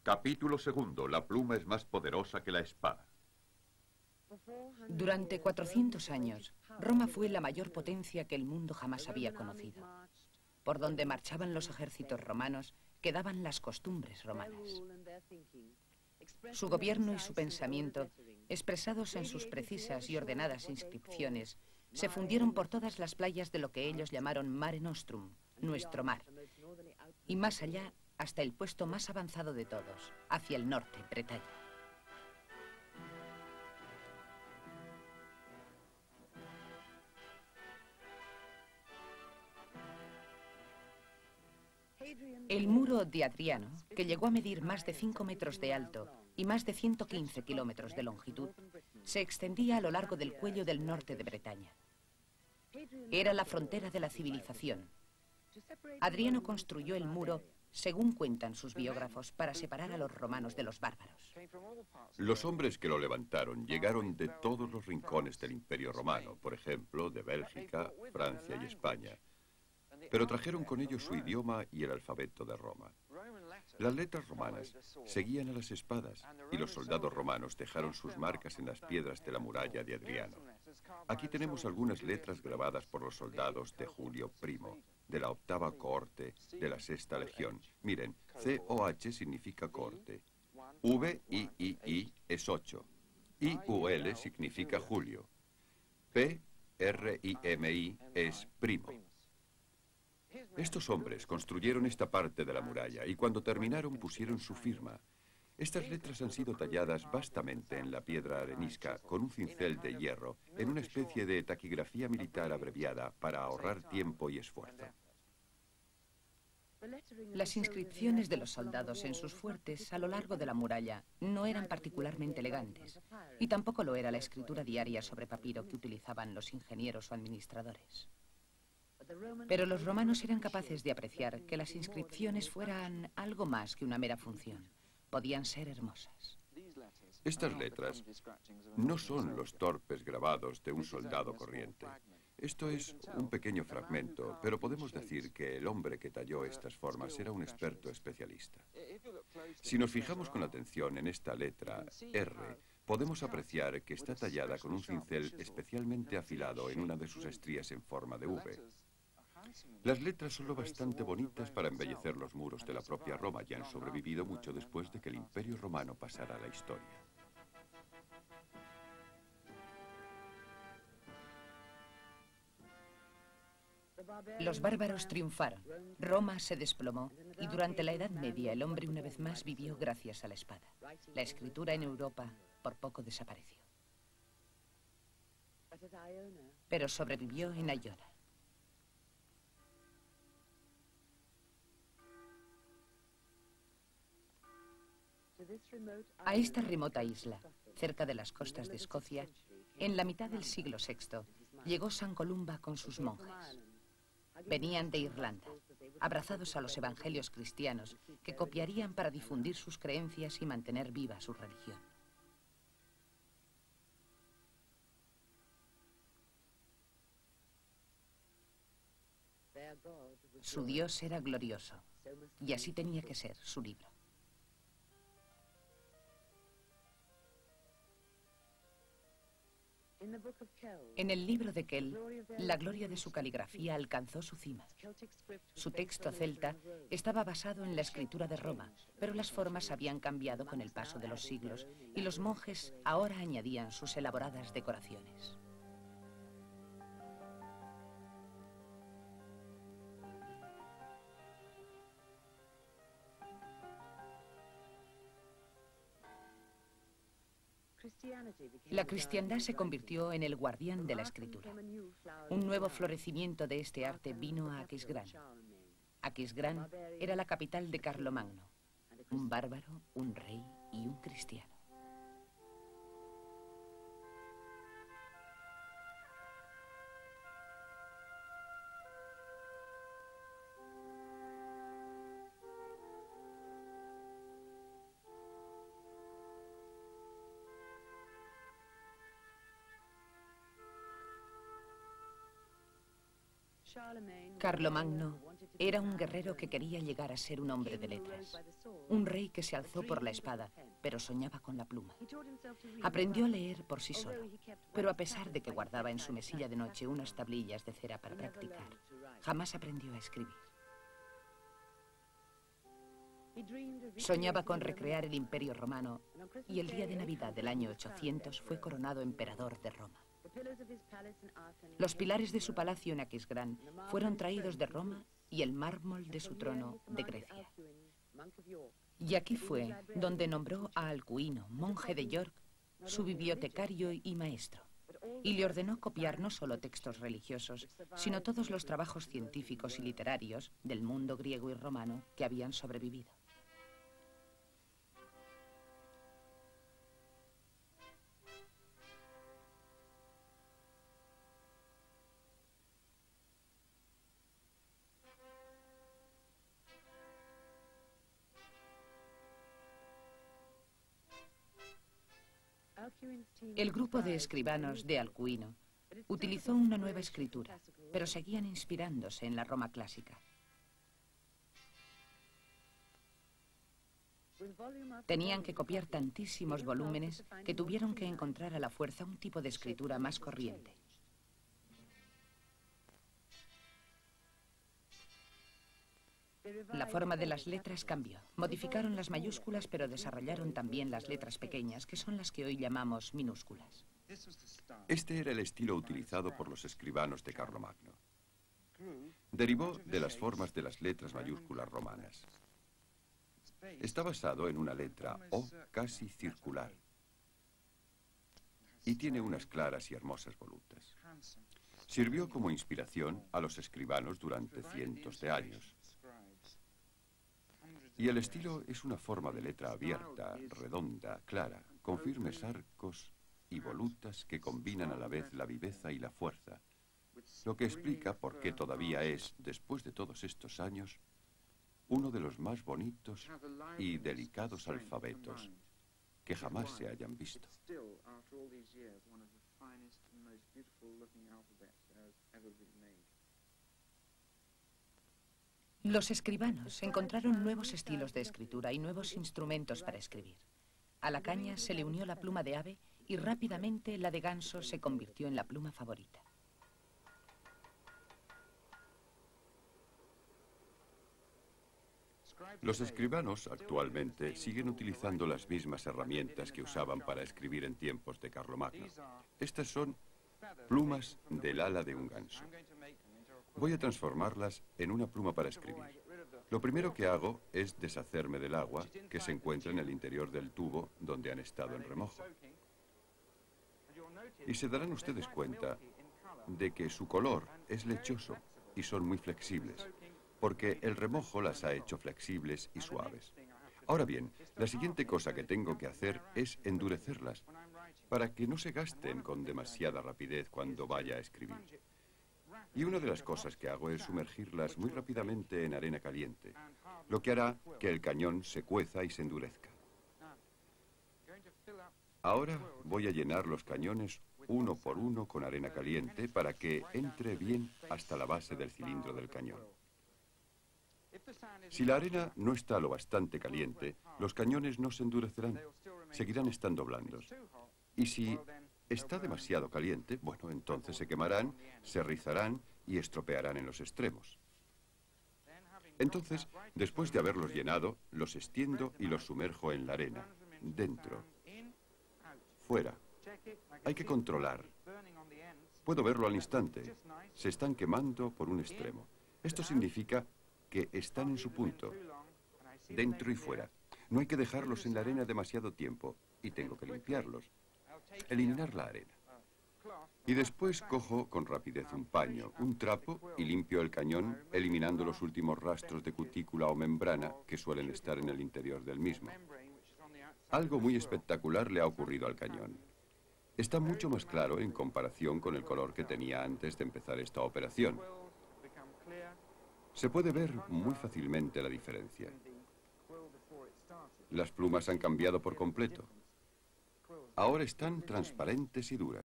Capítulo segundo. La pluma es más poderosa que la espada. Durante 400 años, Roma fue la mayor potencia que el mundo jamás había conocido. Por donde marchaban los ejércitos romanos, quedaban las costumbres romanas. Su gobierno y su pensamiento, expresados en sus precisas y ordenadas inscripciones, se fundieron por todas las playas de lo que ellos llamaron Mare Nostrum, nuestro mar, y más allá hasta el puesto más avanzado de todos, hacia el norte, Bretaña. El muro de Adriano, que llegó a medir más de 5 metros de alto y más de 115 kilómetros de longitud, se extendía a lo largo del cuello del norte de Bretaña. Era la frontera de la civilización. Adriano construyó el muro, según cuentan sus biógrafos, para separar a los romanos de los bárbaros. Los hombres que lo levantaron llegaron de todos los rincones del Imperio Romano, por ejemplo, de Bélgica, Francia y España. Pero trajeron con ellos su idioma y el alfabeto de Roma. Las letras romanas seguían a las espadas y los soldados romanos dejaron sus marcas en las piedras de la muralla de Adriano. Aquí tenemos algunas letras grabadas por los soldados de Julio Primo, de la 8ª cohorte de la 6ª legión. Miren, COH significa cohorte, VIII es 8, IUL significa Julio, PRIMI es primo. Estos hombres construyeron esta parte de la muralla y cuando terminaron pusieron su firma. Estas letras han sido talladas vastamente en la piedra arenisca con un cincel de hierro en una especie de taquigrafía militar abreviada para ahorrar tiempo y esfuerzo. Las inscripciones de los soldados en sus fuertes a lo largo de la muralla no eran particularmente elegantes, y tampoco lo era la escritura diaria sobre papiro que utilizaban los ingenieros o administradores. Pero los romanos eran capaces de apreciar que las inscripciones fueran algo más que una mera función. Podían ser hermosas. Estas letras no son los torpes grabados de un soldado corriente. Esto es un pequeño fragmento, pero podemos decir que el hombre que talló estas formas era un experto especialista. Si nos fijamos con atención en esta letra R, podemos apreciar que está tallada con un cincel especialmente afilado en una de sus estrías en forma de V. Las letras son lo bastante bonitas para embellecer los muros de la propia Roma y han sobrevivido mucho después de que el Imperio Romano pasara a la historia. Los bárbaros triunfaron, Roma se desplomó y durante la Edad Media el hombre una vez más vivió gracias a la espada. La escritura en Europa por poco desapareció. Pero sobrevivió en Iona. A esta remota isla, cerca de las costas de Escocia, en la mitad del siglo VI, llegó San Columba con sus monjes. Venían de Irlanda, abrazados a los evangelios cristianos que copiarían para difundir sus creencias y mantener viva su religión. Su Dios era glorioso, y así tenía que ser su libro. En el libro de Kell, la gloria de su caligrafía alcanzó su cima. Su texto celta estaba basado en la escritura de Roma, pero las formas habían cambiado con el paso de los siglos y los monjes ahora añadían sus elaboradas decoraciones. La cristiandad se convirtió en el guardián de la escritura. Un nuevo florecimiento de este arte vino a Aquisgrán. Aquisgrán era la capital de Carlomagno, un bárbaro, un rey y un cristiano. Carlomagno era un guerrero que quería llegar a ser un hombre de letras. Un rey que se alzó por la espada, pero soñaba con la pluma. Aprendió a leer por sí solo, pero a pesar de que guardaba en su mesilla de noche unas tablillas de cera para practicar, jamás aprendió a escribir. Soñaba con recrear el Imperio Romano y el día de Navidad del año 800 fue coronado emperador de Roma. Los pilares de su palacio en Aquisgrán fueron traídos de Roma y el mármol de su trono de Grecia. Y aquí fue donde nombró a Alcuino, monje de York, su bibliotecario y maestro, y le ordenó copiar no solo textos religiosos, sino todos los trabajos científicos y literarios del mundo griego y romano que habían sobrevivido. El grupo de escribanos de Alcuino utilizó una nueva escritura, pero seguían inspirándose en la Roma clásica. Tenían que copiar tantísimos volúmenes que tuvieron que encontrar a la fuerza un tipo de escritura más corriente. La forma de las letras cambió. Modificaron las mayúsculas, pero desarrollaron también las letras pequeñas, que son las que hoy llamamos minúsculas. Este era el estilo utilizado por los escribanos de Carlomagno. Derivó de las formas de las letras mayúsculas romanas. Está basado en una letra O casi circular y tiene unas claras y hermosas volutas. Sirvió como inspiración a los escribanos durante cientos de años. Y el estilo es una forma de letra abierta, redonda, clara, con firmes arcos y volutas que combinan a la vez la viveza y la fuerza, lo que explica por qué todavía es, después de todos estos años, uno de los más bonitos y delicados alfabetos que jamás se hayan visto. Los escribanos encontraron nuevos estilos de escritura y nuevos instrumentos para escribir. A la caña se le unió la pluma de ave y rápidamente la de ganso se convirtió en la pluma favorita. Los escribanos actualmente siguen utilizando las mismas herramientas que usaban para escribir en tiempos de Carlomagno. Estas son plumas del ala de un ganso. Voy a transformarlas en una pluma para escribir. Lo primero que hago es deshacerme del agua que se encuentra en el interior del tubo donde han estado en remojo. Y se darán ustedes cuenta de que su color es lechoso y son muy flexibles, porque el remojo las ha hecho flexibles y suaves. Ahora bien, la siguiente cosa que tengo que hacer es endurecerlas, para que no se gasten con demasiada rapidez cuando vaya a escribir. Y una de las cosas que hago es sumergirlas muy rápidamente en arena caliente, lo que hará que el cañón se cueza y se endurezca. Ahora voy a llenar los cañones uno por uno con arena caliente para que entre bien hasta la base del cilindro del cañón. Si la arena no está lo bastante caliente, los cañones no se endurecerán, seguirán estando blandos. Y si está demasiado caliente, bueno, entonces se quemarán, se rizarán y estropearán en los extremos. Entonces, después de haberlos llenado, los extiendo y los sumerjo en la arena, dentro, fuera. Hay que controlar. Puedo verlo al instante. Se están quemando por un extremo. Esto significa que están en su punto, dentro y fuera. No hay que dejarlos en la arena demasiado tiempo y tengo que limpiarlos. Eliminar la arena. Y después cojo con rapidez un paño, un trapo y limpio el cañón, eliminando los últimos rastros de cutícula o membrana que suelen estar en el interior del mismo. Algo muy espectacular le ha ocurrido al cañón. Está mucho más claro en comparación con el color que tenía antes de empezar esta operación. Se puede ver muy fácilmente la diferencia. Las plumas han cambiado por completo. Ahora están transparentes y duras.